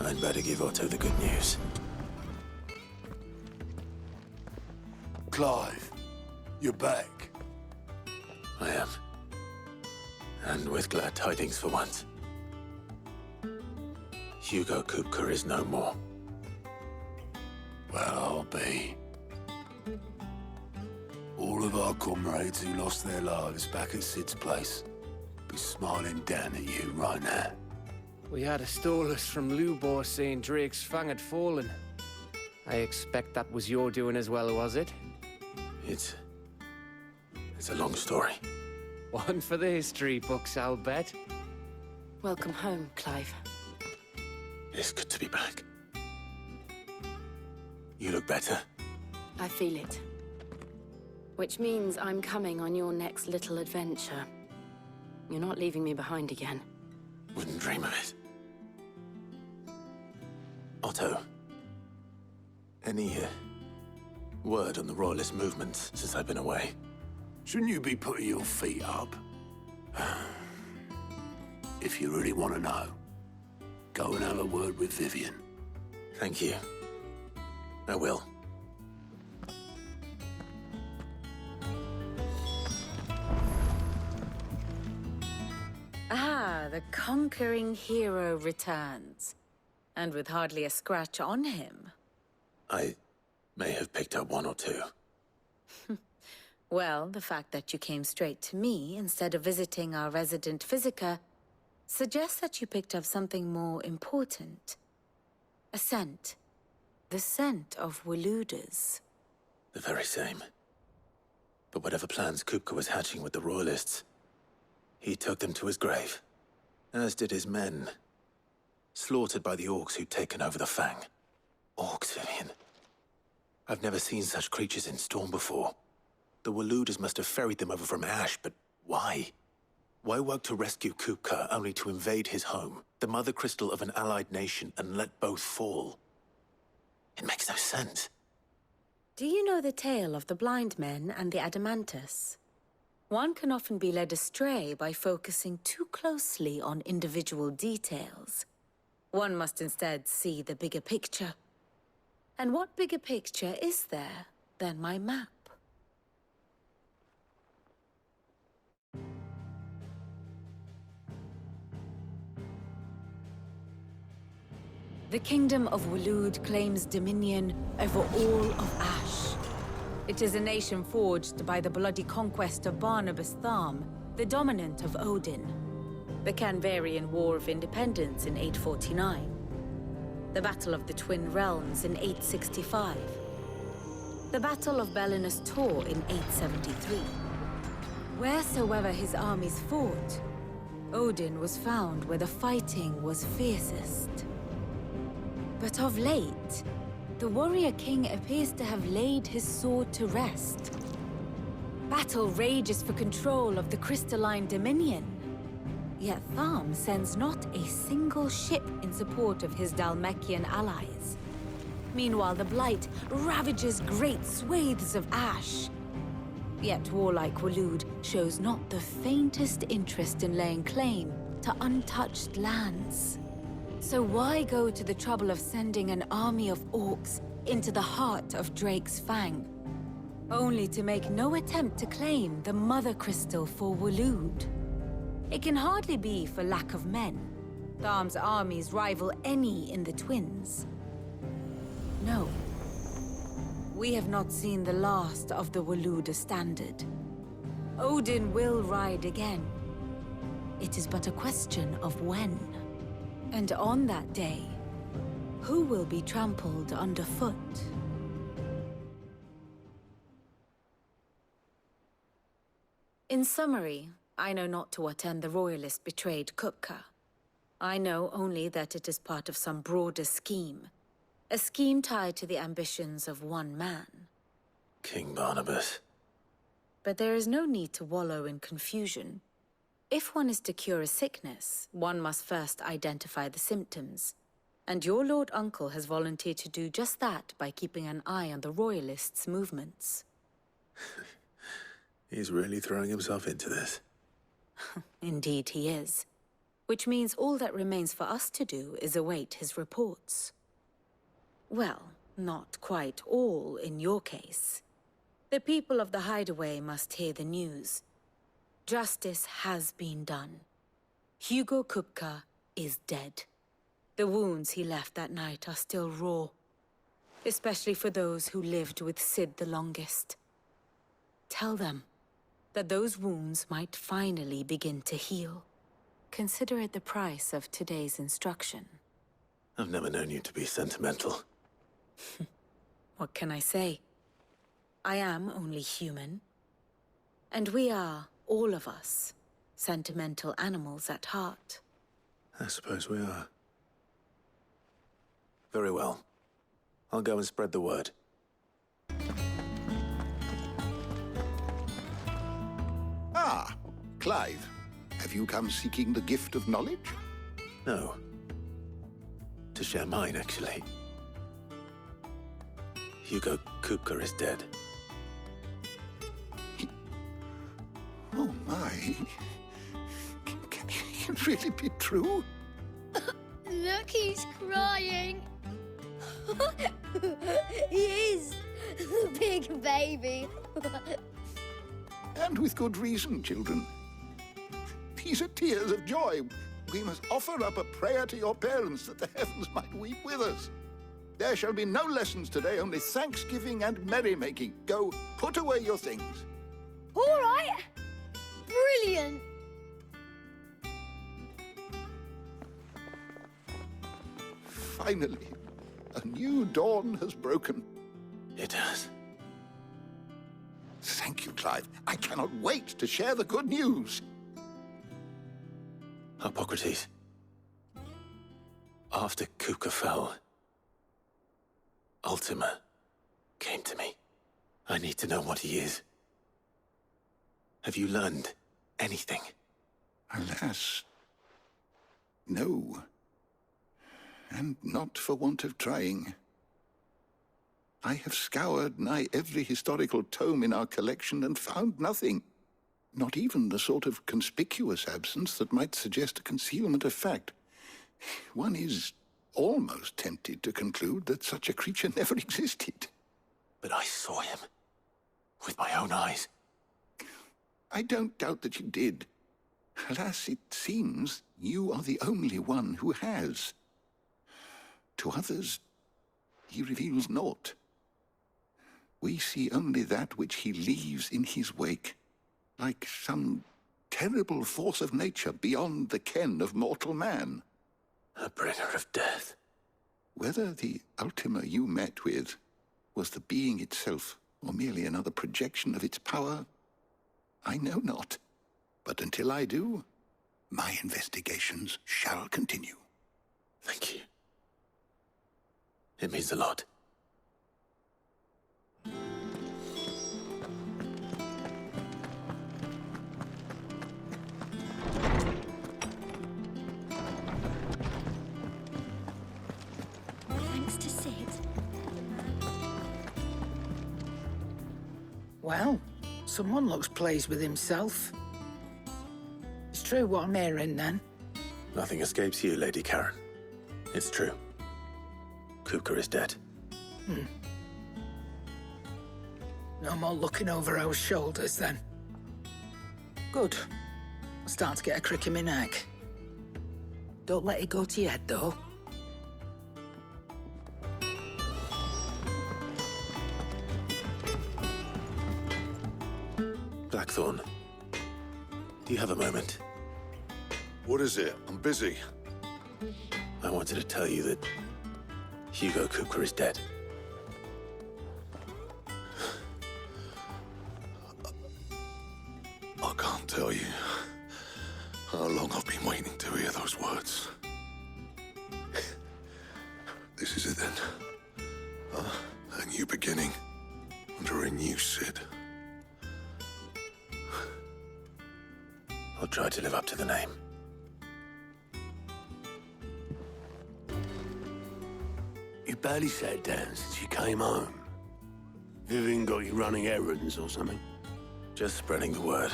I'd better give Otto the good news. Clive, you're back. I am. And with glad tidings for once. Hugo Kupka is no more. Well, I'll be. All of our comrades who lost their lives back at Sid's place be smiling down at you right now. We had a stolus from Lubor saying Drake's fang had fallen. I expect that was your doing as well, was it? It's a long story. One for the history books, I'll bet. Welcome home, Clive. It's good to be back. You look better. I feel it. Which means I'm coming on your next little adventure. You're not leaving me behind again. Wouldn't dream of it. Otto, any word on the Royalist movements since I've been away? Shouldn't you be putting your feet up? If you really want to know, go and have a word with Vivian. Thank you. I will. Ah, the conquering hero returns. And with hardly a scratch on him. I may have picked up one or two. Well, the fact that you came straight to me instead of visiting our resident physiker suggests that you picked up something more important. A scent. The scent of Waludas. The very same. But whatever plans Kupka was hatching with the Royalists, he took them to his grave. As did his men. Slaughtered by the orcs who'd taken over the Fang. Orcs, Vivian. I've never seen such creatures in Storm before. The Waludas must have ferried them over from Ash, but why? Why work to rescue Kupka only to invade his home, the Mothercrystal of an allied nation, and let both fall? It makes no sense. Do you know the tale of the blind men and the Adamantus? One can often be led astray by focusing too closely on individual details. One must instead see the bigger picture. And what bigger picture is there than my map? The Kingdom of Waloed claims dominion over all of Ash. It is a nation forged by the bloody conquest of Barnabas Tharm, the dominant of Odin. The Canvarian War of Independence in 849. The Battle of the Twin Realms in 865. The Battle of Belinus Tor in 873. Wheresoever his armies fought, Odin was found where the fighting was fiercest. But of late, the warrior king appears to have laid his sword to rest. Battle rages for control of the crystalline dominion. Yet Tharm sends not a single ship in support of his Dhalmekian allies. Meanwhile, the Blight ravages great swathes of Ash. Yet warlike Waloed shows not the faintest interest in laying claim to untouched lands. So why go to the trouble of sending an army of orcs into the heart of Drake's Fang, only to make no attempt to claim the Mothercrystal for Waloed? It can hardly be for lack of men. Tharm's armies rival any in the Twins. No. We have not seen the last of the Waluda standard. Odin will ride again. It is but a question of when. And on that day, who will be trampled underfoot? In summary, I know not to what end the Royalists betrayed Kupka. I know only that it is part of some broader scheme. A scheme tied to the ambitions of one man. King Barnabas. But there is no need to wallow in confusion. If one is to cure a sickness, one must first identify the symptoms. And your Lord Uncle has volunteered to do just that by keeping an eye on the Royalists' movements. He's really throwing himself into this. Indeed he is. Which means all that remains for us to do is await his reports. Well, not quite all in your case. The people of the Hideaway must hear the news. Justice has been done. Hugo Kupka is dead. The wounds he left that night are still raw, especially for those who lived with Sid the longest. Tell them that those wounds might finally begin to heal. Consider it the price of today's instruction. I've never known you to be sentimental. What can I say? I am only human. And we are, all of us, sentimental animals at heart. I suppose we are. Very well. I'll go and spread the word. Ah, Clive. Have you come seeking the gift of knowledge? No. To share mine, actually. Hugo Kupka is dead. Oh my. Can it really be true? Look, he's crying. He is. The big baby. And with good reason, children. These are tears of joy. We must offer up a prayer to your parents that the heavens might weep with us. There shall be no lessons today, only thanksgiving and merrymaking. Go, put away your things. All right. Brilliant. Finally, a new dawn has broken. It has. Thank you, Clive. I cannot wait to share the good news. Hippocrates. After Kupka fell, Ultima came to me. I need to know what he is. Have you learned anything? Alas, no. And not for want of trying. I have scoured nigh every historical tome in our collection and found nothing. Not even the sort of conspicuous absence that might suggest a concealment of fact. One is almost tempted to conclude that such a creature never existed. But I saw him. With my own eyes. I don't doubt that you did. Alas, it seems you are the only one who has. To others, he reveals naught. We see only that which he leaves in his wake, like some terrible force of nature beyond the ken of mortal man. A bringer of death. Whether the Ultima you met with was the being itself, or merely another projection of its power, I know not. But until I do, my investigations shall continue. Thank you. It means a lot. Thanks to Sid. Well, someone looks pleased with himself. It's true what I'm hearing, then. Nothing escapes you, Lady Karen. It's true. Kupka is dead. No more looking over our shoulders, then. Good. I'm starting to get a crick in my neck. Don't let it go to your head, though. Blackthorn, do you have a moment? What is it? I'm busy. I wanted to tell you that Hugo Kupka is dead. I can't tell you how long I've been waiting to hear those words. This is it then. A new beginning under a new Sid. I'll try to live up to the name. You barely sat down since you came home. Vivian got you running errands or something? Just spreading the word.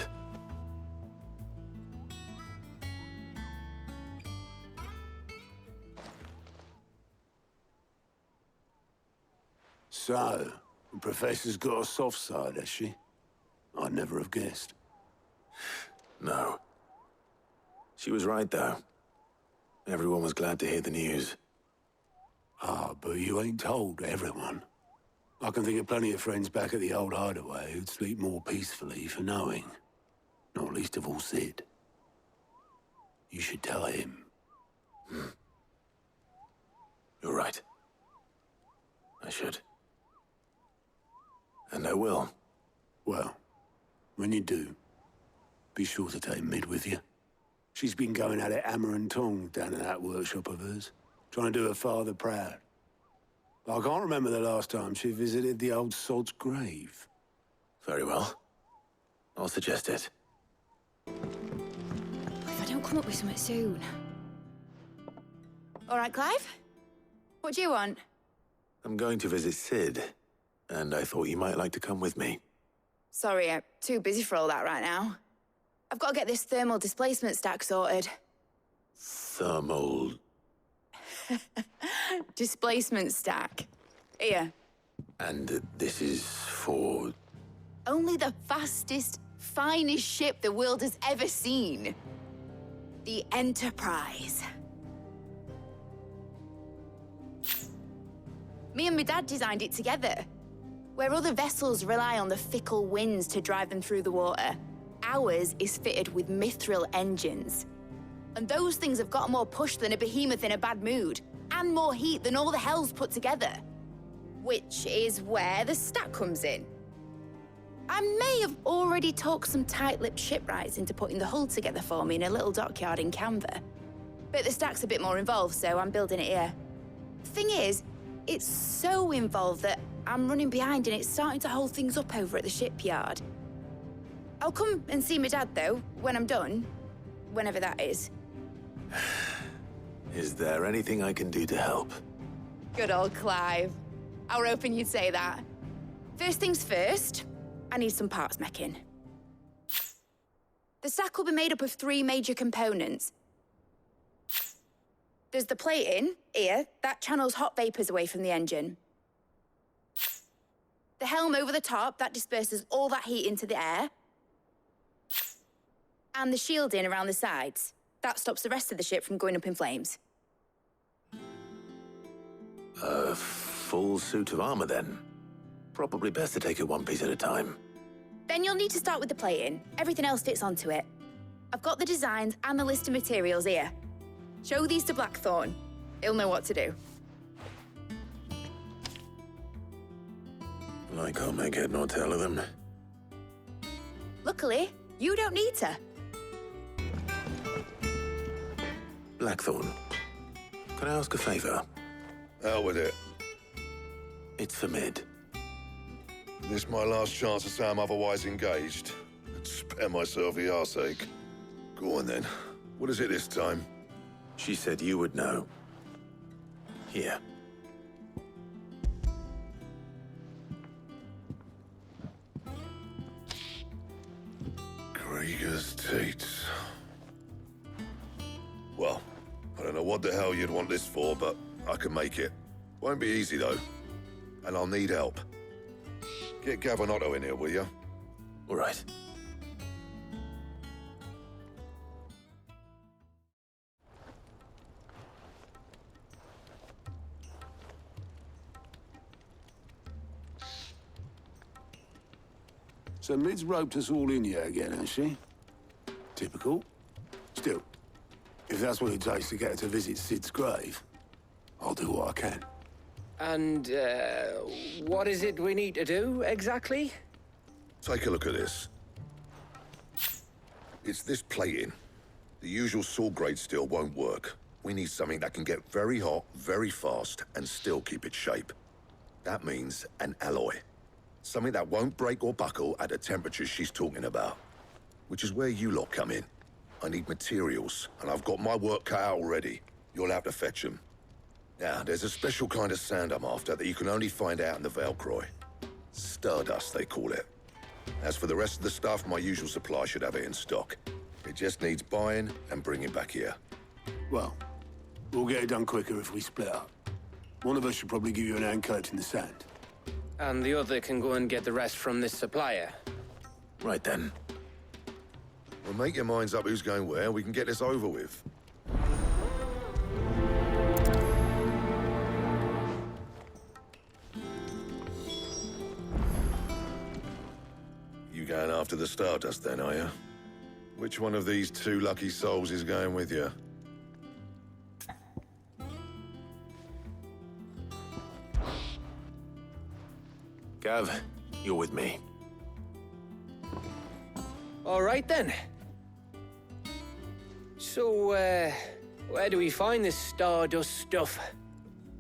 So, the Professor's got a soft side, has she? I'd never have guessed. No. She was right, though. Everyone was glad to hear the news. Ah, but you ain't told everyone. I can think of plenty of friends back at the old hideaway who'd sleep more peacefully for knowing. Not least of all Sid. You should tell him. You're right. I should. And I will. Well, when you do, be sure to take Mid with you. She's been going at it hammer and tong down in that workshop of hers, trying to do her father proud. But I can't remember the last time she visited the old sod's grave. Very well. I'll suggest it. If I don't come up with something soon. All right, Clive? What do you want? I'm going to visit Sid, and I thought you might like to come with me. Sorry, I'm too busy for all that right now. I've got to get this thermal displacement stack sorted. Thermal... Displacement stack. Here. And this is for... Only the fastest, finest ship the world has ever seen. The Enterprise. Me and my dad designed it together. Where other vessels rely on the fickle winds to drive them through the water, ours is fitted with mithril engines. And those things have got more push than a behemoth in a bad mood, and more heat than all the hells put together. Which is where the stack comes in. I may have already talked some tight-lipped shipwrights into putting the hull together for me in a little dockyard in Canva. But the stack's a bit more involved, so I'm building it here. Thing is, it's so involved that I'm running behind and it's starting to hold things up over at the shipyard. I'll come and see my dad, though, when I'm done. Whenever that is. Is there anything I can do to help? Good old Clive. I were hoping you'd say that. First things first, I need some parts meching. The stack will be made up of 3 major components. There's the plating, here, that channels hot vapors away from the engine. The helm over the top, that disperses all that heat into the air. And the shielding around the sides. That stops the rest of the ship from going up in flames. A full suit of armor, then. Probably best to take it one piece at a time. Then you'll need to start with the plating. Everything else fits onto it. I've got the designs and the list of materials here. Show these to Blackthorn. He'll know what to do. I can't make head nor tail of them. Luckily, you don't need to. Blackthorn, can I ask a favor? Out with it. It's for Mid. This my last chance to say I'm otherwise engaged. I'd spare myself the arseache. Go on then. What is it this time? She said you would know. Here. Krieger's teats. Well, I don't know what the hell you'd want this for, but I can make it. Won't be easy, though. And I'll need help. Get Gavin-Otto in here, will you? All right. So Mid's roped us all in here again, has she? Typical. Still, if that's what it takes to get her to visit Sid's grave, I'll do what I can. And, what is it we need to do, exactly? Take a look at this. It's this plating. The usual saw grade steel won't work. We need something that can get very hot, very fast, and still keep its shape. That means an alloy. Something that won't break or buckle at the temperatures she's talking about. Which is where you lot come in. I need materials, and I've got my work cut out already. You'll have to fetch them. Now, there's a special kind of sand I'm after that you can only find out in the Valcroy. Stardust, they call it. As for the rest of the stuff, my usual supply should have it in stock. It just needs buying and bringing back here. Well, we'll get it done quicker if we split up. One of us should probably give you an hand coat in the sand. And the other can go and get the rest from this supplier. Right then. Well, make your minds up who's going where. We can get this over with. You going after the Stardust then, are you? Which one of these two lucky souls is going with you? Gav, you're with me. All right then. So, where do we find this Stardust stuff?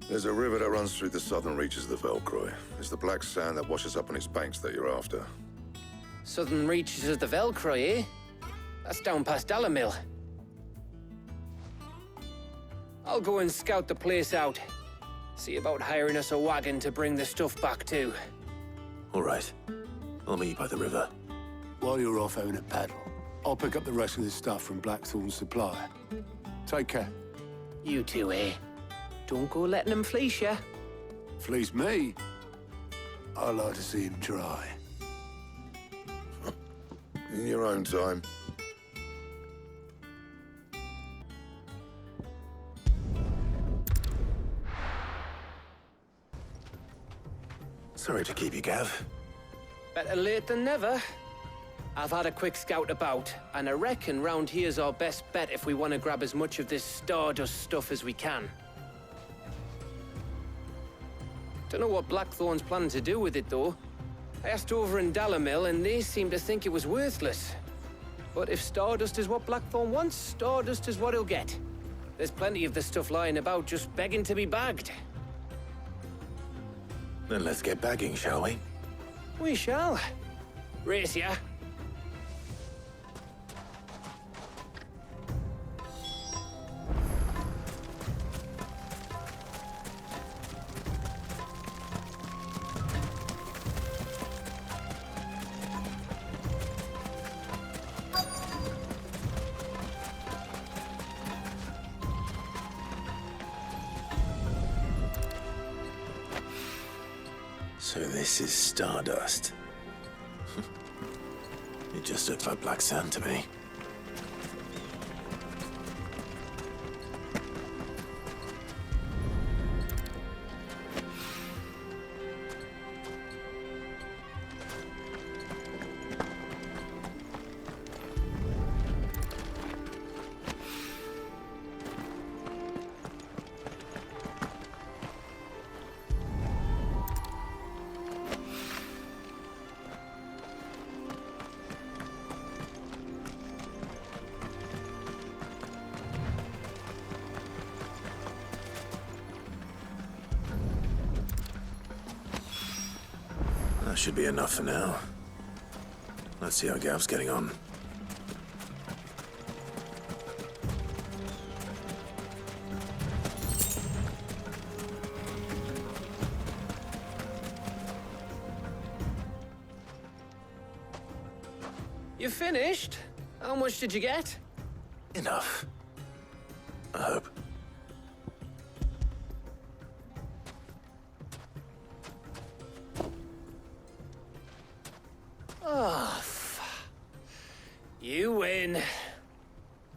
There's a river that runs through the southern reaches of the Velcroy. It's the black sand that washes up on its banks that you're after. Southern reaches of the Velcroy, eh? That's down past Dalamil. I'll go and scout the place out. See about hiring us a wagon to bring the stuff back to. All right. I'll meet you by the river. While you're off having a paddle, I'll pick up the rest of this stuff from Blackthorn's supplier. Take care. You two, eh? Don't go letting him fleece ya. Fleece me? I like to see him try. In your own time. Sorry to keep you, Gav. Better late than never. I've had a quick scout about, and I reckon round here's our best bet if we want to grab as much of this Stardust stuff as we can. Don't know what Blackthorn's planning to do with it, though. I asked over in Dalamil, and they seem to think it was worthless. But if Stardust is what Blackthorn wants, Stardust is what he'll get. There's plenty of the stuff lying about just begging to be bagged. Then let's get bagging, shall we? We shall. Race ya. So this is Stardust. It just looks like black sand to me. That should be enough for now. Let's see how Gav's getting on. You finished? How much did you get? Enough. I hope. You win.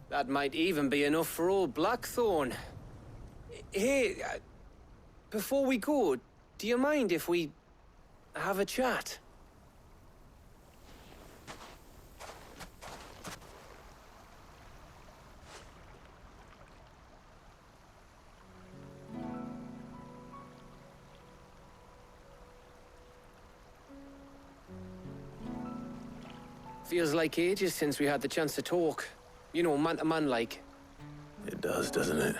That might even be enough for old Blackthorn. Hey, before we go, do you mind if we have a chat? Feels like ages since we had the chance to talk. You know, man to man like. It does, doesn't it?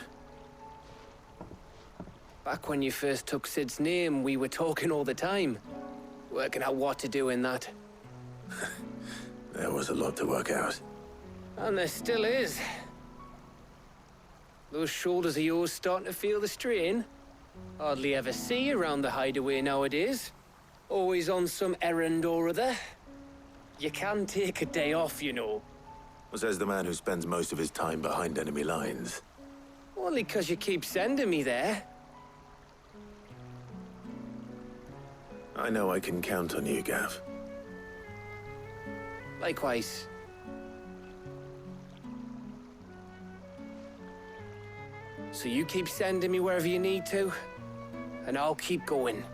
Back when you first took Sid's name, we were talking all the time. Working out what to do in that. There was a lot to work out. And there still is. Those shoulders of yours starting to feel the strain. Hardly ever see you around the hideaway nowadays. Always on some errand or other. You can take a day off, you know. Says the man who spends most of his time behind enemy lines. Only 'cause you keep sending me there. I know I can count on you, Gav. Likewise. So you keep sending me wherever you need to, and I'll keep going.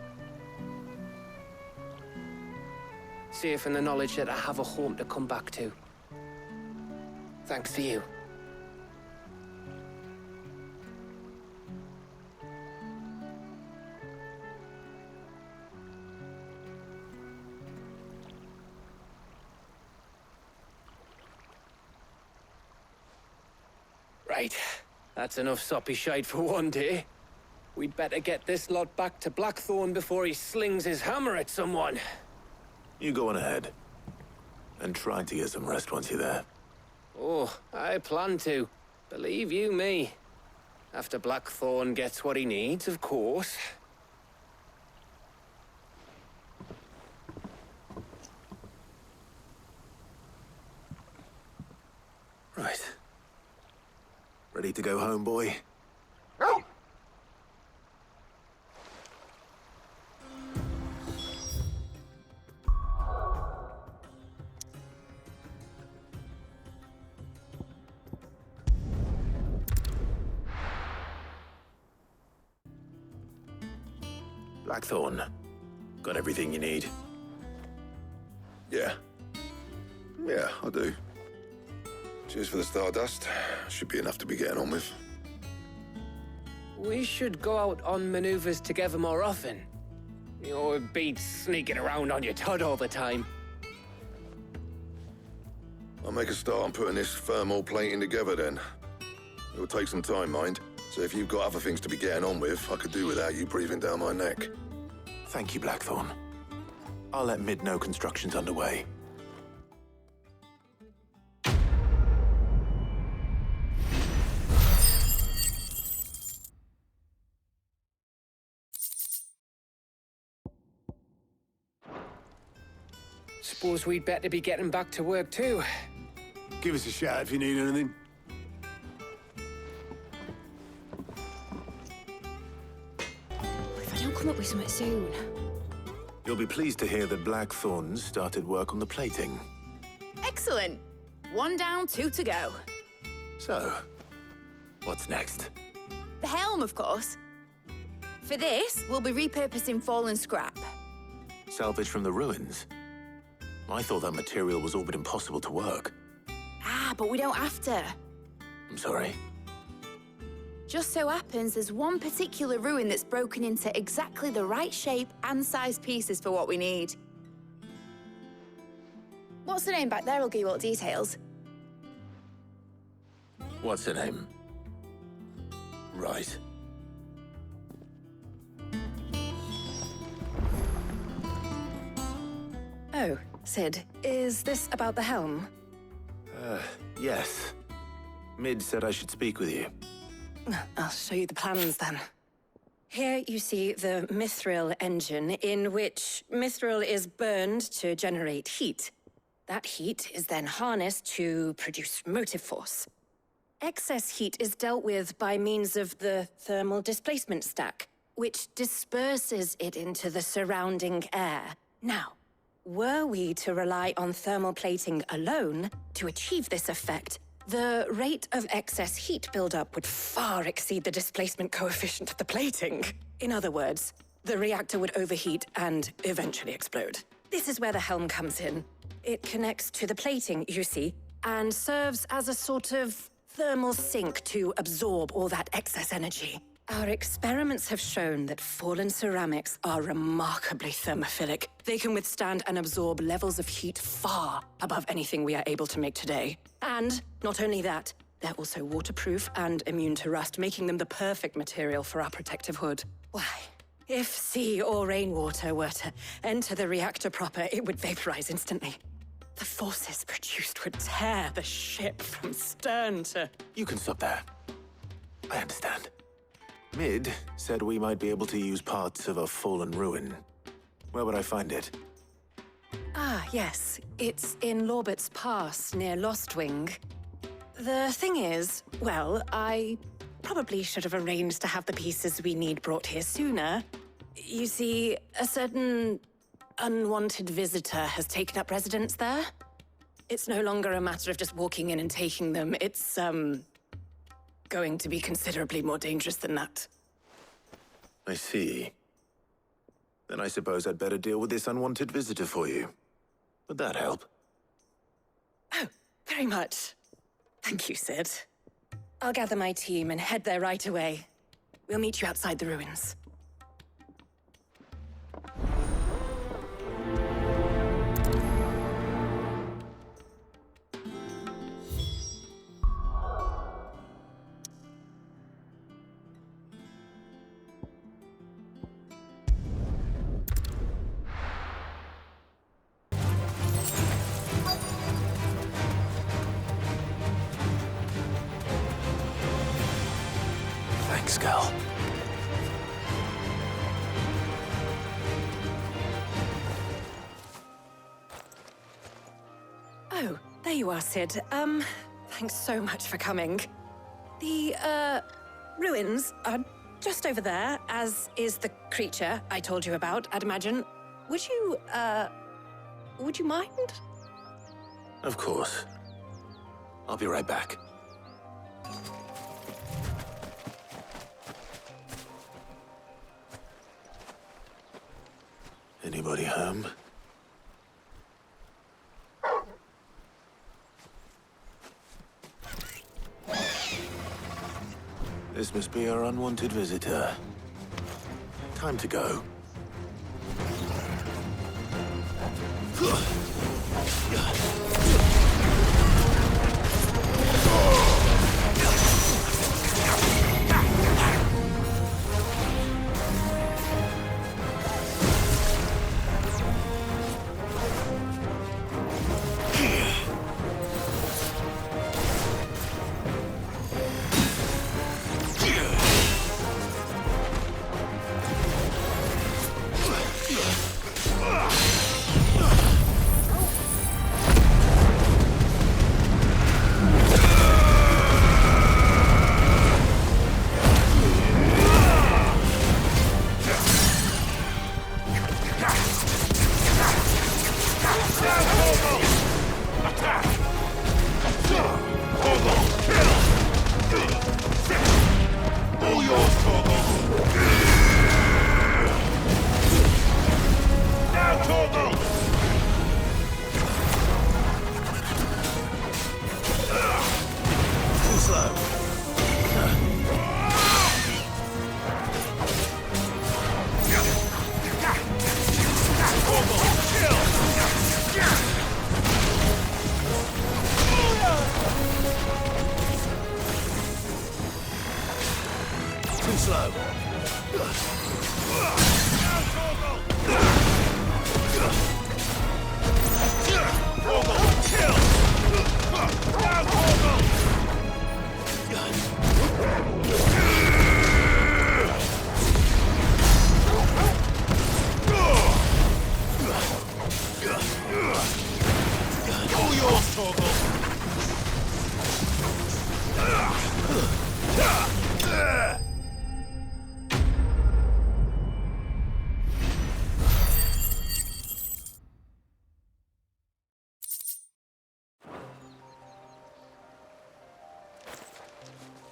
Safe in the knowledge that I have a home to come back to. Thanks to you. Right. That's enough soppy shite for one day. We'd better get this lot back to Blackthorn before he slings his hammer at someone. You go on ahead. And try to get some rest once you're there. Oh, I plan to. Believe you me. After Blackthorn gets what he needs, of course. Right. Ready to go home, boy? Blackthorn. Got everything you need? Yeah. Yeah, I do. Cheers for the stardust. Should be enough to be getting on with. We should go out on maneuvers together more often. You know, it beats sneaking around on your Todd all the time. I'll make a start on putting this thermal plating together then. It'll take some time, mind. So if you've got other things to be getting on with, I could do without you breathing down my neck. Thank you, Blackthorn. I'll let Mid know construction's underway. Suppose we'd better be getting back to work too. Give us a shout if you need anything. If I don't come up with something soon. You'll be pleased to hear that Blackthorn's started work on the plating. Excellent. 1 down, 2 to go. So, what's next? The helm, of course. For this, we'll be repurposing fallen scrap. Salvage from the ruins? I thought that material was all but impossible to work. Ah, but we don't have to. I'm sorry. Just so happens there's one particular ruin that's broken into exactly the right shape and size pieces for what we need. What's the name back there? I'll give you all the details. What's her name? Right. Oh, Sid, is this about the helm? Yes. Mid said I should speak with you. I'll show you the plans then. Here you see the mithril engine, in which mithril is burned to generate heat. That heat is then harnessed to produce motive force. Excess heat is dealt with by means of the thermal displacement stack, which disperses it into the surrounding air. Now, were we to rely on thermal plating alone to achieve this effect, the rate of excess heat buildup would far exceed the displacement coefficient of the plating. In other words, the reactor would overheat and eventually explode. This is where the helm comes in. It connects to the plating, you see, and serves as a sort of thermal sink to absorb all that excess energy. Our experiments have shown that fallen ceramics are remarkably thermophilic. They can withstand and absorb levels of heat far above anything we are able to make today. And not only that, they're also waterproof and immune to rust, making them the perfect material for our protective hood. Why, if sea or rainwater were to enter the reactor proper, it would vaporize instantly. The forces produced would tear the ship from stern to... You can stop there. I understand. Mid said we might be able to use parts of a fallen ruin. Where would I find it? Ah, yes. It's in Lorbert's Pass, near Lostwing. The thing is, well, I probably should have arranged to have the pieces we need brought here sooner. You see, a certain unwanted visitor has taken up residence there. It's no longer a matter of just walking in and taking them. It's, going to be considerably more dangerous than that. I see. Then I suppose I'd better deal with this unwanted visitor for you. Would that help? Oh, very much. Thank you, Sid. I'll gather my team and head there right away. We'll meet you outside the ruins. Thanks, Gal. Oh, there you are, Sid. Thanks so much for coming. The, ruins are just over there, as is the creature I told you about, I'd imagine. Would you mind? Of course. I'll be right back. Anybody home? This must be our unwanted visitor. Time to go.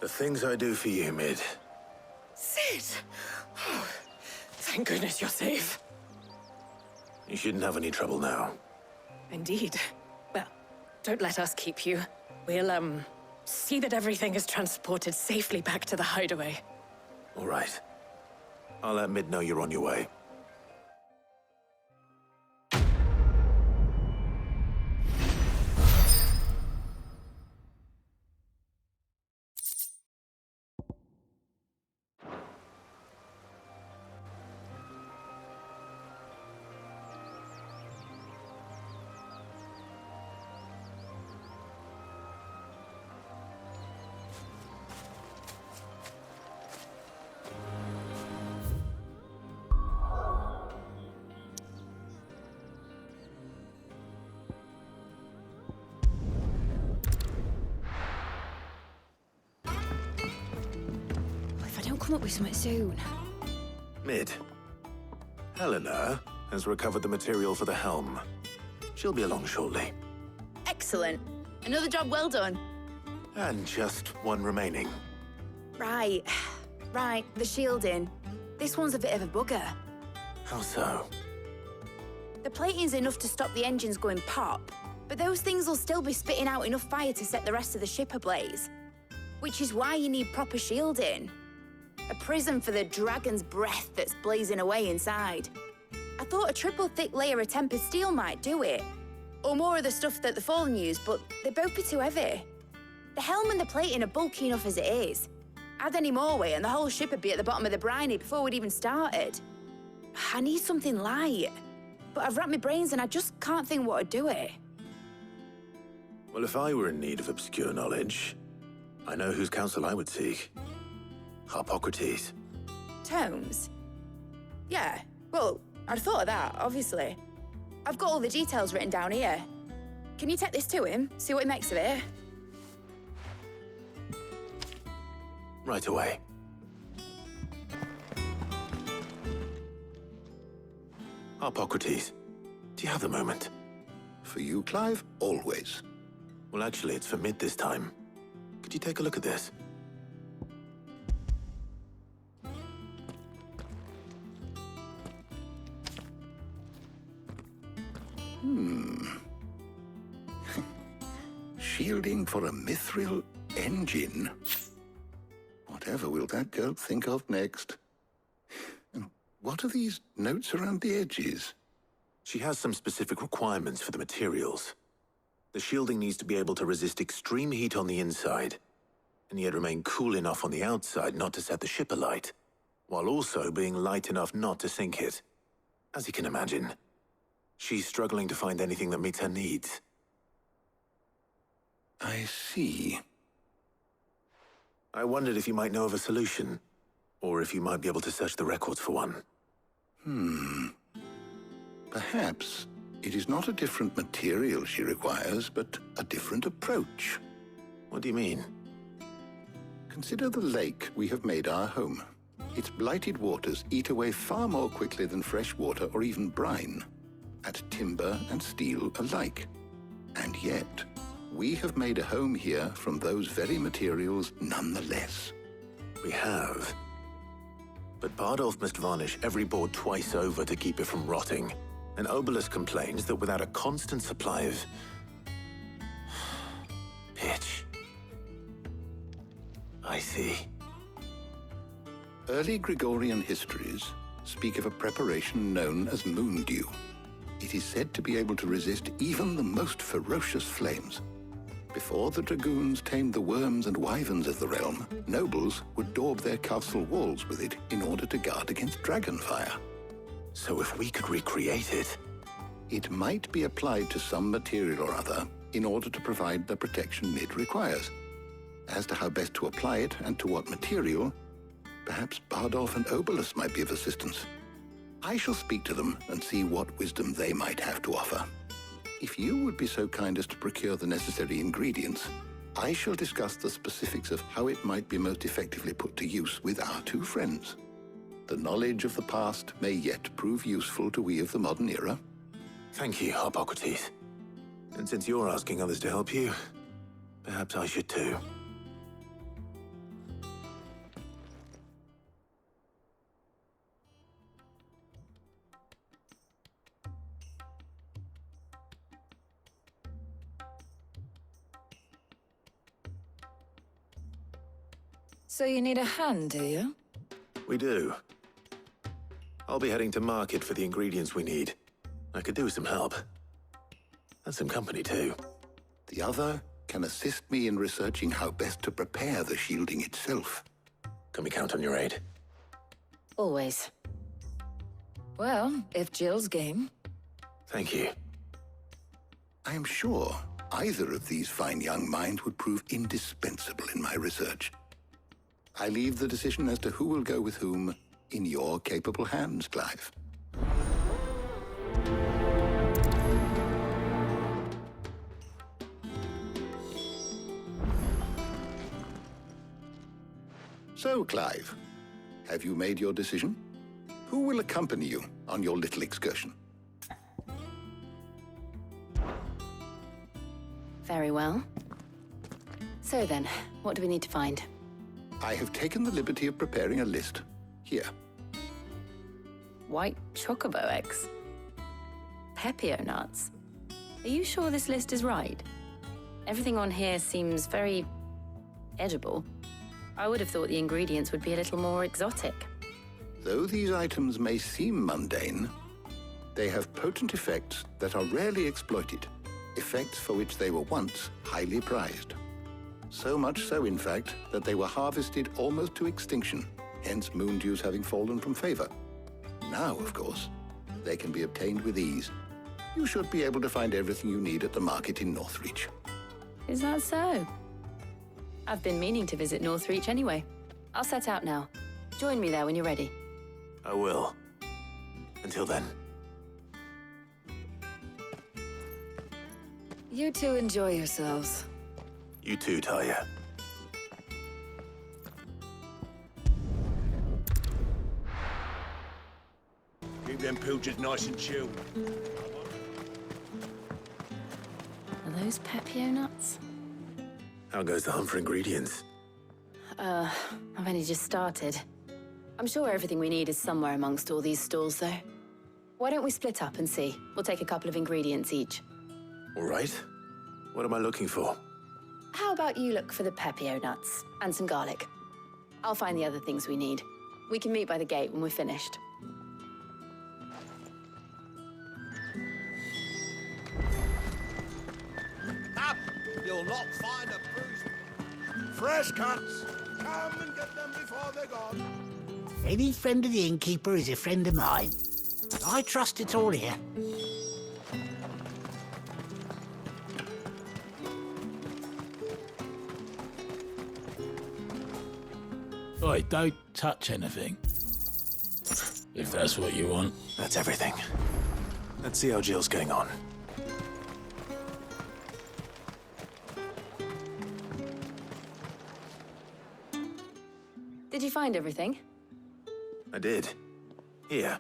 The things I do for you, Mid. Sid! Oh, thank goodness you're safe. You shouldn't have any trouble now. Indeed. Well, don't let us keep you. We'll, see that everything is transported safely back to the hideaway. All right. I'll let Mid know you're on your way. Come up with something soon. Mid. Helena, has recovered the material for the helm. She'll be along shortly. Excellent. Another job well done. And just one remaining. Right. Right, the shielding. This one's a bit of a bugger. How so? The plating's enough to stop the engines going pop, but those things will still be spitting out enough fire to set the rest of the ship ablaze. Which is why you need proper shielding. A prism for the dragon's breath that's blazing away inside. I thought a triple thick layer of tempered steel might do it. Or more of the stuff that the Fallen use, but they'd both be too heavy. The helm and the plating are bulky enough as it is. Add any more weight and the whole ship would be at the bottom of the briny before we'd even started. I need something light. But I've racked my brains and I just can't think what would do it. Well, if I were in need of obscure knowledge, I know whose counsel I would seek. Harpocrates. Tomes? Yeah, well, I'd thought of that, obviously. I've got all the details written down here. Can you take this to him, see what he makes of it? Right away. Harpocrates, do you have a moment? For you, Clive, always. Well, actually, it's for mid this time. Could you take a look at this? Shielding for a mithril engine. Whatever will that girl think of next? And what are these notes around the edges? She has some specific requirements for the materials. The shielding needs to be able to resist extreme heat on the inside, and yet remain cool enough on the outside not to set the ship alight, while also being light enough not to sink it. As you can imagine, she's struggling to find anything that meets her needs. I see. I wondered if you might know of a solution, or if you might be able to search the records for one. Perhaps it is not a different material she requires, but a different approach. What do you mean? Consider the lake we have made our home. Its blighted waters eat away far more quickly than fresh water or even brine, at timber and steel alike. And yet, we have made a home here from those very materials nonetheless. We have. But Bardolph must varnish every board twice over to keep it from rotting. And Obelisk complains that without a constant supply of pitch. I see. Early Gregorian histories speak of a preparation known as moon dew. It is said to be able to resist even the most ferocious flames. Before the dragoons tamed the worms and wyverns of the realm, nobles would daub their castle walls with it in order to guard against dragonfire. So if we could recreate it... It might be applied to some material or other in order to provide the protection it requires. As to how best to apply it and to what material, perhaps Bardolph and Obelisk might be of assistance. I shall speak to them and see what wisdom they might have to offer. If you would be so kind as to procure the necessary ingredients, I shall discuss the specifics of how it might be most effectively put to use with our two friends. The knowledge of the past may yet prove useful to we of the modern era. Thank you, Harpocrates. And since you're asking others to help you, perhaps I should too. So you need a hand, do you? We do. I'll be heading to market for the ingredients we need. I could do with some help. And some company, too. The other can assist me in researching how best to prepare the shielding itself. Can we count on your aid? Always. Well, if Jill's game. Thank you. I am sure either of these fine young minds would prove indispensable in my research. I leave the decision as to who will go with whom in your capable hands, Clive. So, Clive, have you made your decision? Who will accompany you on your little excursion. Very well. So then, what do we need to find? I have taken the liberty of preparing a list. Here. White chocobo eggs. Pepio nuts. Are you sure this list is right? Everything on here seems very edible. I would have thought the ingredients would be a little more exotic. Though these items may seem mundane, they have potent effects that are rarely exploited, effects for which they were once highly prized. So much so, in fact, that they were harvested almost to extinction, hence moon dews having fallen from favor. Now, of course, they can be obtained with ease. You should be able to find everything you need at the market in Northreach. Is that so? I've been meaning to visit Northreach anyway. I'll set out now. Join me there when you're ready. I will. Until then. You two enjoy yourselves. You too, Talia. Keep them pilchards nice and chilled. Are those Pepio nuts? How goes the hunt for ingredients? I've only just started. I'm sure everything we need is somewhere amongst all these stalls, though. Why don't we split up and see? We'll take a couple of ingredients each. All right. What am I looking for? How about you look for the Pepio nuts and some garlic? I'll find the other things we need. We can meet by the gate when we're finished. Up! You'll not find a bruise. Fresh cuts! Come and get them before they're gone. Any friend of the innkeeper is a friend of mine. I trust it's all here. Oi, don't touch anything. If that's what you want. That's everything. Let's see how Jill's getting on. Did you find everything? I did. Here.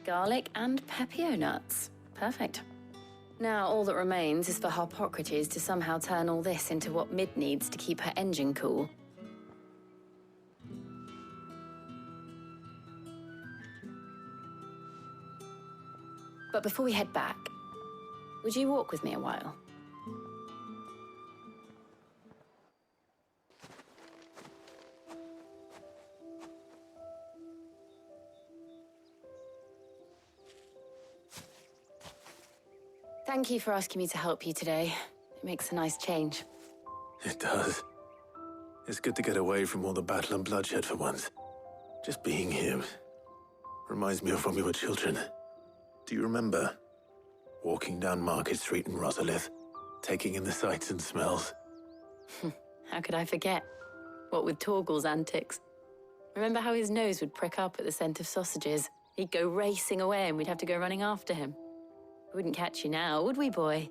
Garlic and Pepio nuts. Perfect. Now, all that remains is for Harpocrates to somehow turn all this into what Mid needs to keep her engine cool. But before we head back, would you walk with me a while? Thank you for asking me to help you today. It makes a nice change. It does. It's good to get away from all the battle and bloodshed for once. Just being here reminds me of when we were children. Do you remember? Walking down Market Street in Rosalith, taking in the sights and smells. How could I forget? What with Torgal's antics. Remember how his nose would prick up at the scent of sausages? He'd go racing away and we'd have to go running after him. We wouldn't catch you now, would we, boy?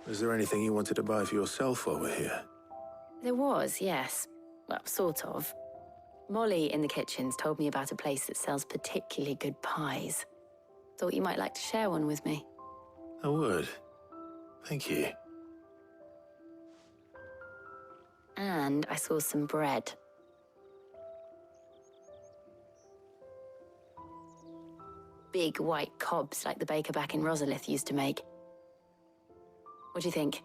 Is there anything you wanted to buy for yourself while we're here? There was, yes. Well, sort of. Molly in the kitchens told me about a place that sells particularly good pies. Thought you might like to share one with me. I would. Thank you. And I saw some bread. Big white cobs like the baker back in Rosalith used to make. What do you think?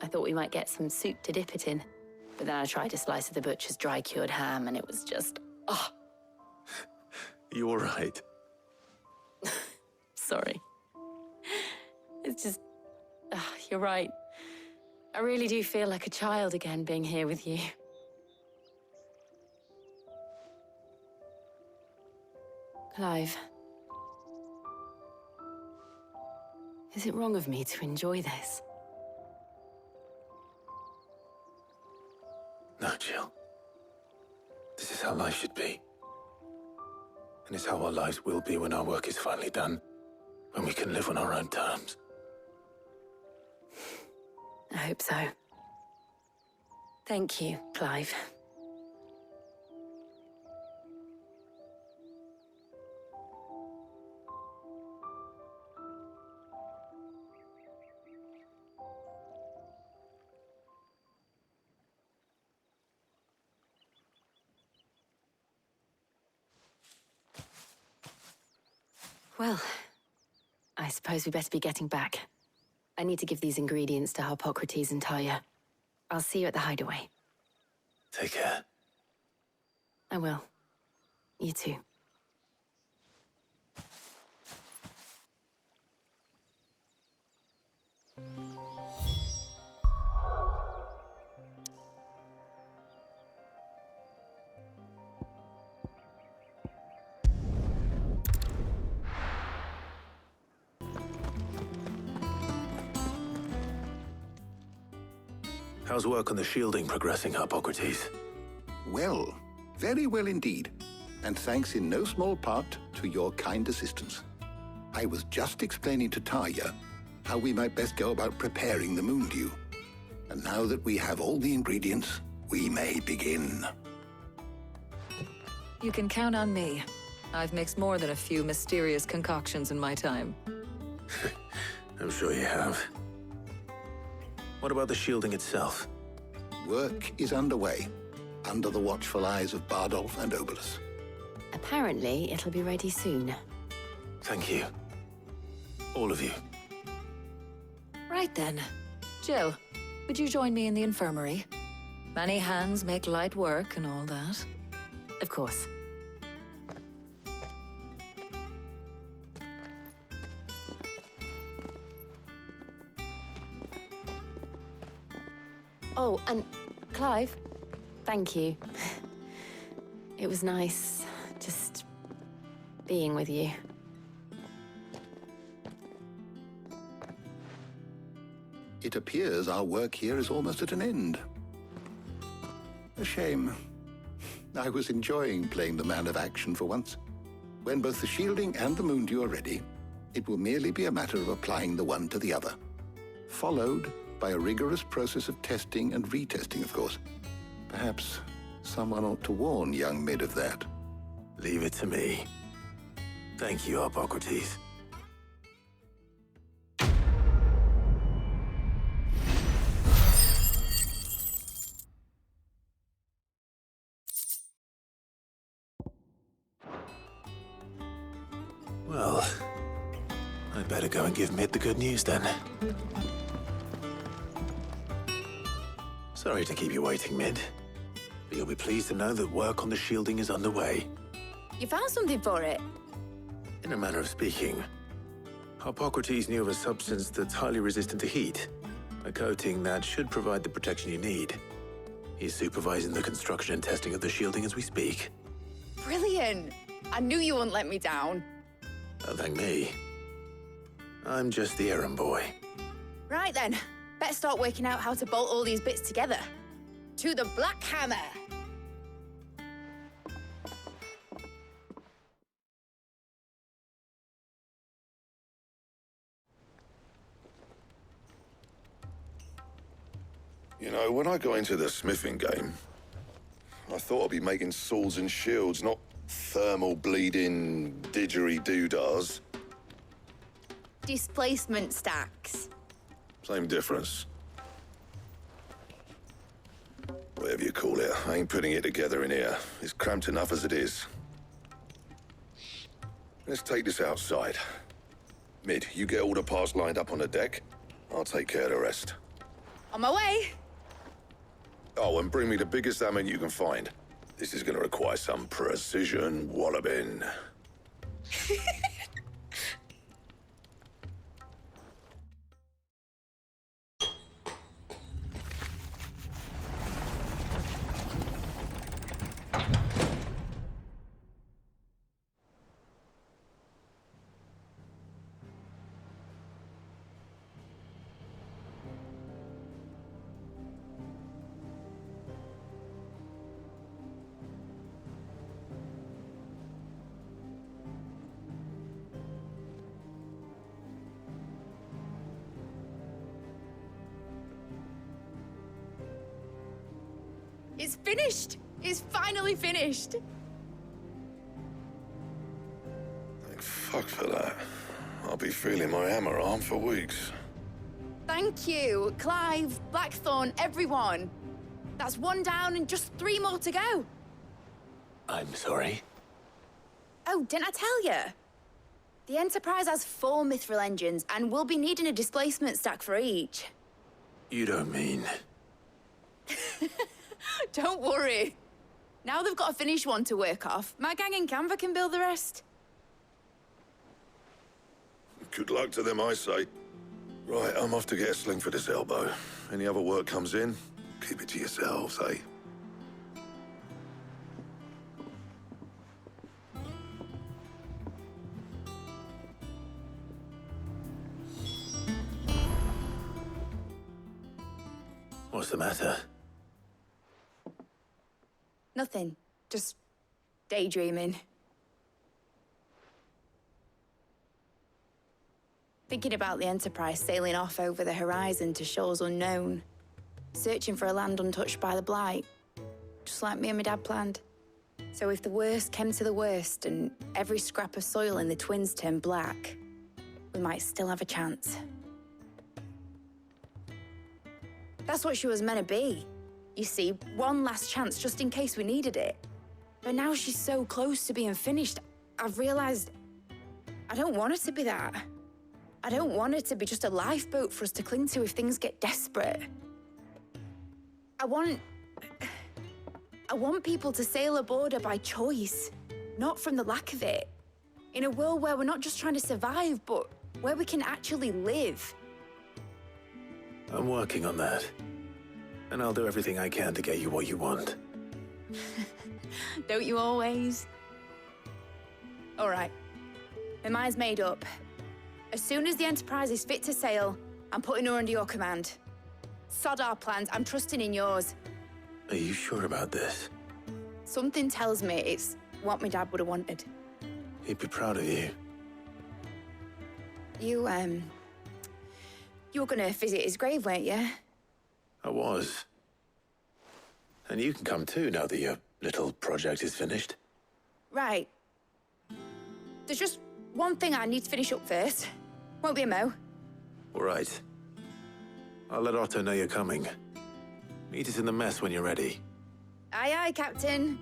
I thought we might get some soup to dip it in. But then I tried a slice of the butcher's dry-cured ham and it was just... oh! You all right? Sorry. It's just... you're right. I really do feel like a child again being here with you. Clive. Is it wrong of me to enjoy this? No, Jill. This is how life should be. And it's how our lives will be when our work is finally done. When we can live on our own terms. I hope so. Thank you, Clive. Well, I suppose we better be getting back. I need to give these ingredients to Harpocrates and Talia. I'll see you at the hideaway. Take care. I will. You too. How's work on the shielding progressing, Harpocrates? Well, very well indeed. And thanks in no small part to your kind assistance. I was just explaining to Talia how we might best go about preparing the moon dew. And now that we have all the ingredients, we may begin. You can count on me. I've mixed more than a few mysterious concoctions in my time. I'm sure you have. What about the shielding itself? Work is underway, under the watchful eyes of Bardolph and Obolus. Apparently, it'll be ready soon. Thank you. All of you. Right then. Jill, would you join me in the infirmary? Many hands make light work and all that. Of course. Oh, and Clive, thank you. It was nice just being with you. It appears our work here is almost at an end. A shame. I was enjoying playing the man of action for once. When both the shielding and the moon dew are ready, it will merely be a matter of applying the one to the other. Followed by a rigorous process of testing and retesting, of course. Perhaps someone ought to warn young Mid of that. Leave it to me. Thank you, Harpocrates. Well, I'd better go and give Mid the good news then. Sorry to keep you waiting, Mid, but you'll be pleased to know that work on the shielding is underway. You found something for it? In a manner of speaking, Harpocrates knew of a substance that's highly resistant to heat, a coating that should provide the protection you need. He's supervising the construction and testing of the shielding as we speak. Brilliant! I knew you wouldn't let me down. Don't thank me. I'm just the errand boy. Right then, better start working out how to bolt all these bits together. To the Black Hammer! You know, when I got into the smithing game, I thought I'd be making swords and shields, not thermal bleeding didgeridoo-dahs. Displacement stacks. Same difference. Whatever you call it, I ain't putting it together in here. It's cramped enough as it is. Let's take this outside. Mid, you get all the parts lined up on the deck. I'll take care of the rest. On my way! Oh, and bring me the biggest hammer you can find. This is gonna require some precision walloping. It's finished! It's finally finished! Thank fuck for that. I'll be feeling my hammer arm for weeks. Thank you, Clive, Blackthorn, everyone. That's one down and just 3 more to go. I'm sorry. Oh, didn't I tell you? The Enterprise has 4 mithril engines, and we'll be needing a displacement stack for each. You don't mean... Don't worry. Now they've got a finished one to work off, my gang in Canva can build the rest. Good luck to them, I say. Right, I'm off to get a sling for this elbow. Any other work comes in, keep it to yourselves, eh? What's the matter? Nothing. Just daydreaming. Thinking about the Enterprise sailing off over the horizon to shores unknown. Searching for a land untouched by the Blight. Just like me and my dad planned. So if the worst came to the worst and every scrap of soil in the Twins turned black, we might still have a chance. That's what she was meant to be. You see, one last chance just in case we needed it. But now she's so close to being finished, I've realized I don't want her to be that. I don't want her to be just a lifeboat for us to cling to if things get desperate. I want people to sail aboard her by choice, not from the lack of it. In a world where we're not just trying to survive, but where we can actually live. I'm working on that. And I'll do everything I can to get you what you want. Don't you always? All right. My mind's made up. As soon as the Enterprise is fit to sail, I'm putting her under your command. Sod our plans, I'm trusting in yours. Are you sure about this? Something tells me it's what my dad would have wanted. He'd be proud of you. You were gonna visit his grave, weren't you? I was. And you can come too now that your little project is finished. Right. There's just one thing I need to finish up first. Won't be a mo. All right. I'll let Otto know you're coming. Meet us in the mess when you're ready. Aye, aye, Captain.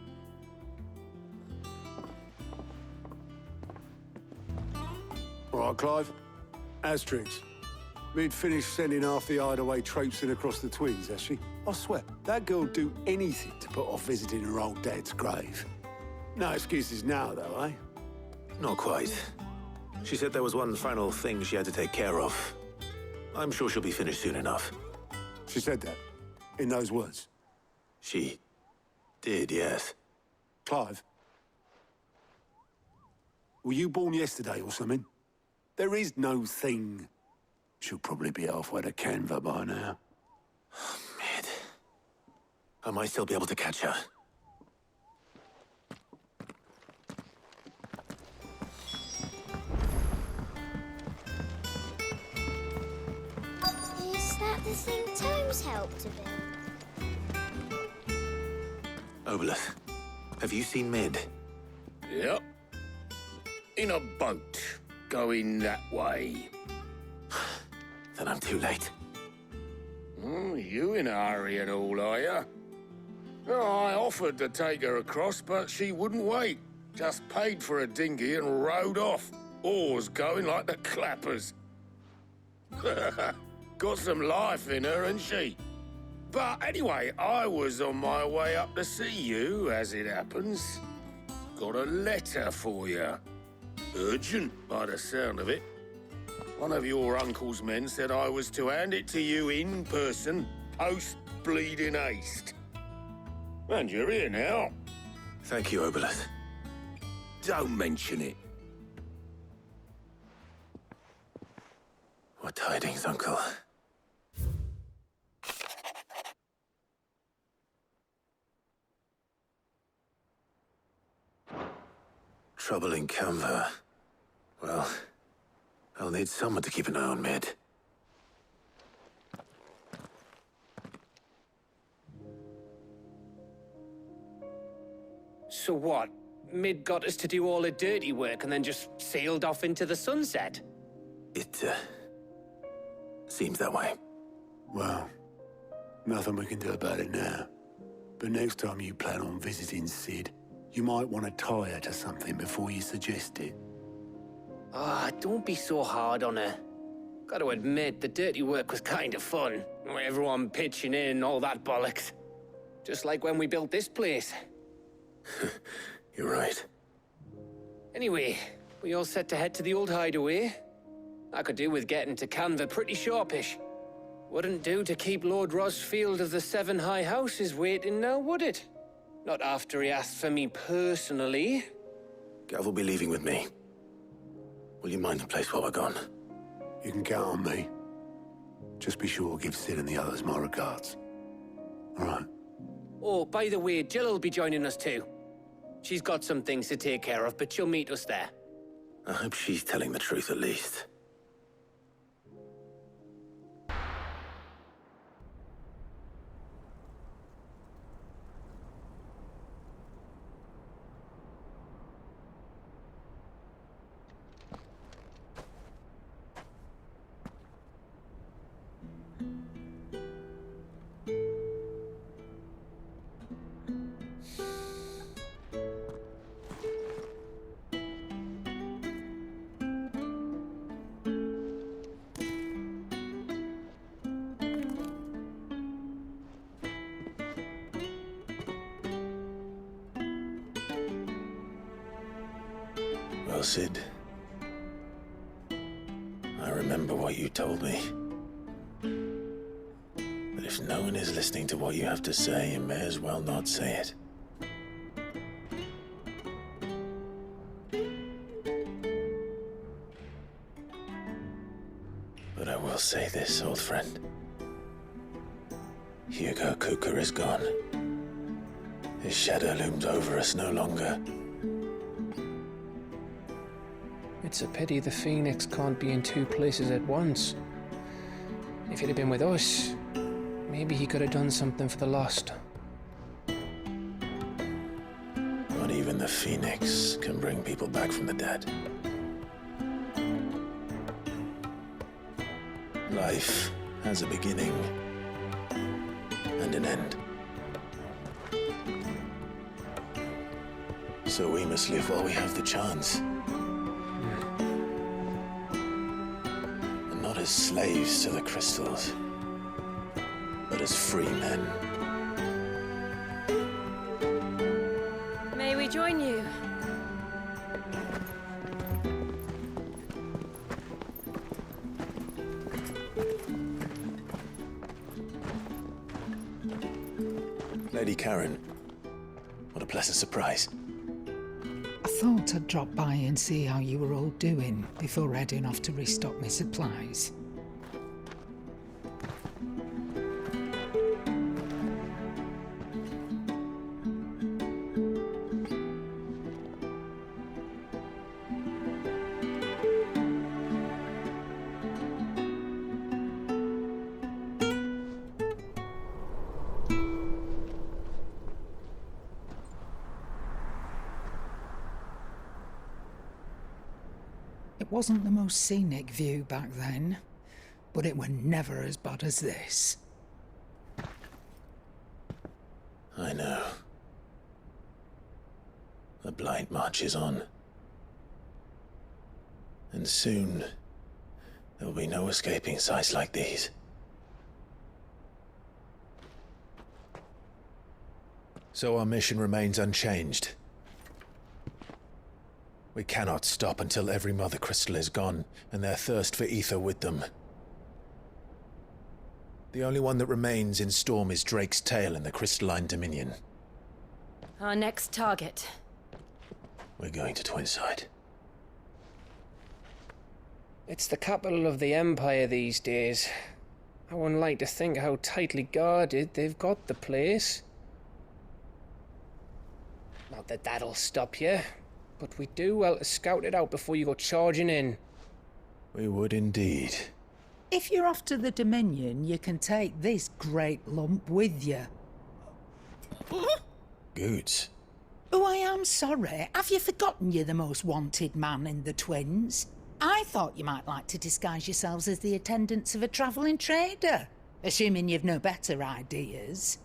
All right, Clive. Asterix. We'd finished sending half the hideaway traipsing across the Twins, has she? I swear, that girl'd do anything to put off visiting her old dad's grave. No excuses now, though, eh? Not quite. She said there was one final thing she had to take care of. I'm sure she'll be finished soon enough. She said that? In those words? She did, yes. Clive? Were you born yesterday or something? There is no thing. She'll probably be halfway to Canva by now. Mid. I might still be able to catch her. Is that the thing Tomes helped to build? Obelus, have you seen Mid? Yep. In a boat, going that way. Then I'm too late. You in a hurry and all, are you? Oh, I offered to take her across, but she wouldn't wait. Just paid for a dinghy and rowed off. Oars going like the clappers. Got some life in her, ain't she? But anyway, I was on my way up to see you, as it happens. Got a letter for you. Urgent, by the sound of it. One of your uncle's men said I was to hand it to you in person, post-bleeding haste. And you're here now. Thank you, Obelus. Don't mention it. What tidings, Uncle? Trouble in Canva. Well, I'll need someone to keep an eye on Mid. So what? Mid got us to do all the dirty work and then just sailed off into the sunset? It, seems that way. Well, nothing we can do about it now. But next time you plan on visiting Sid, you might want to tie her to something before you suggest it. Ah, don't be so hard on her. Got to admit, the dirty work was kind of fun. Everyone pitching in and all that bollocks. Just like when we built this place. You're right. Anyway, we all set to head to the old hideaway. I could do with getting to Canva pretty sharpish. Wouldn't do to keep Lord Rosfield of the Seven High Houses waiting now, would it? Not after he asked for me personally. Gav will be leaving with me. Will you mind the place while we're gone? You can count on me. Just be sure to give Sid and the others my regards. All right. Oh, by the way, Jill will be joining us too. She's got some things to take care of, but she'll meet us there. I hope she's telling the truth at least. Well, Sid, I remember what you told me. But if no one is listening to what you have to say, you may as well not say it. But I will say this, old friend. Hugo Kuka is gone. His shadow looms over us no longer. It's a pity the Phoenix can't be in two places at once. If he'd have been with us, maybe he could have done something for the lost. Not even the Phoenix can bring people back from the dead. Life has a beginning and an end. So we must live while we have the chance. And not as slaves to the crystals, but as free men. May we join you? Lady Karen, what a pleasant surprise. I thought I'd drop by and see how you were all doing before heading off to restock my supplies. It wasn't the most scenic view back then, but it were never as bad as this. I know. The blight marches on. And soon, there will be no escaping sights like these. So our mission remains unchanged. We cannot stop until every Mothercrystal is gone, and their thirst for aether with them. The only one that remains in Storm is Drake's Tail in the Crystalline Dominion. Our next target. We're going to Twinside. It's the capital of the Empire these days. I wouldn't like to think how tightly guarded they've got the place. Not that that'll stop you, but we do well to scout it out before you go charging in. We would indeed. If you're off to the Dominion, you can take this great lump with you. Goods. Oh, I am sorry. Have you forgotten you're the most wanted man in the Twins? I thought you might like to disguise yourselves as the attendants of a travelling trader, assuming you've no better ideas.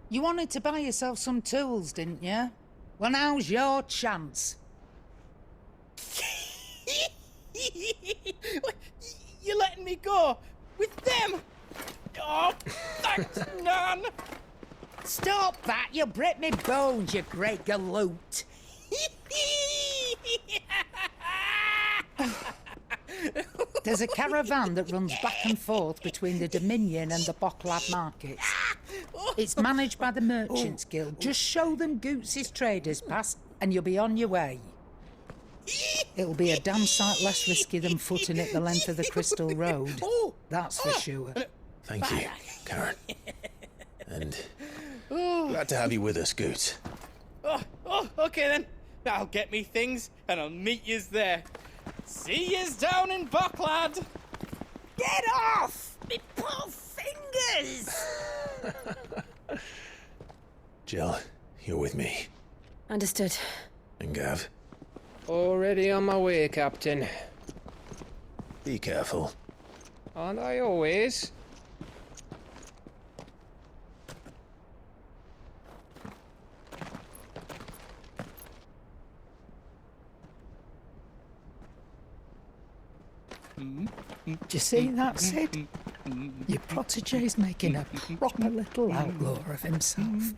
You wanted to buy yourself some tools, didn't you? Well, now's your chance. You're letting me go? With them? Oh, thanks, Nan! Stop that! You'll break me bones, you great galoot! There's a caravan that runs back and forth between the Dominion and the Bocklad markets. It's managed by the Merchants Guild. Just show them Goots' traders pass and you'll be on your way. It'll be a damn sight less risky than footing it the length of the Crystal Road. That's for sure. Thank you, Karen. And glad to have you with us, Goots. Okay then. I'll get me things and I'll meet yous there. See yous down in Bocklad. Get off! Me poor fingers! Jill, you're with me. Understood. And Gav, Already on my way, Captain. be careful. Aren't I always? Do you see that, Sid? Your protege's making a proper little outlaw of himself.